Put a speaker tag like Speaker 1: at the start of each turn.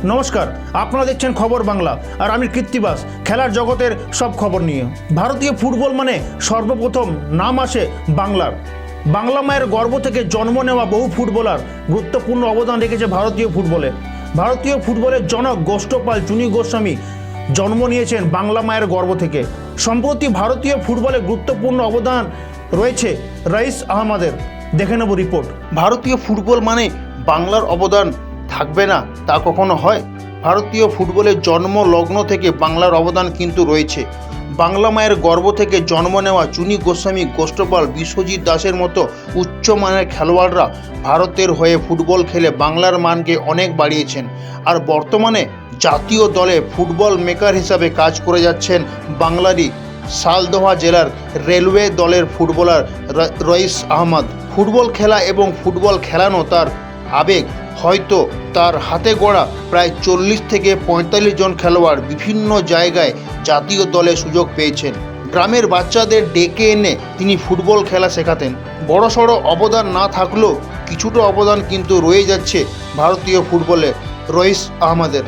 Speaker 1: নমস্কার, আপনারা দেখছেন খবর বাংলা আর আমি কৃত্তিবাস। খেলার জগতের সব খবর নিয়ে। ভারতীয় ফুটবল মানে সর্বপ্রথম নাম আসে বাংলার। বাংলা মায়ের গর্ভ থেকে জন্ম নেওয়া বহু ফুটবলার গুরুত্বপূর্ণ অবদান রেখেছে ভারতীয় ফুটবলে। ভারতীয় ফুটবলের জনক গোষ্ঠপাল চুনী গোস্বামী জন্ম নিয়েছেন বাংলা মায়ের গর্ভ থেকে। সম্প্রতি ভারতীয় ফুটবলে গুরুত্বপূর্ণ অবদান রয়েছে রইস আহমদের। দেখে নেব রিপোর্ট। ভারতীয় ফুটবল মানে বাংলার অবদান থাকবে না তা কখনো হয়? ভারতীয় ফুটবলের জন্ম লগ্ন থেকে বাংলার অবদান কিন্তু রয়েছে। বাংলা মায়ের গর্ভ থেকে জন্ম নেওয়া চুনী গোস্বামী, গোষ্ঠপাল, বিশ্বজিৎ দাসের মতো উচ্চমানের খেলোয়াড়রা ভারতের হয়ে ফুটবল খেলে বাংলার মানকে অনেক বাড়িয়েছেন। আর বর্তমানে জাতীয় দলে ফুটবল মেকার হিসাবে কাজ করে যাচ্ছেন বাংলারই সালদোহা জেলার রেলওয়ে দলের ফুটবলার রইস আহমদ। ফুটবল খেলা এবং ফুটবল খেলানো তার আবেগ। হয়তো তার হাতে গড়া প্রায় 40 থেকে 45 জন খেলোয়াড় বিভিন্ন জায়গায় জাতীয় দলে সুযোগ পেয়েছেন। গ্রামের বাচ্চাদের ডেকে এনে তিনি ফুটবল খেলা শেখাতেন। বড়সড় অবদান না থাকলেও কিছুটা অবদান কিন্তু রয়ে যাচ্ছে ভারতীয় ফুটবলে রইস আহমদের।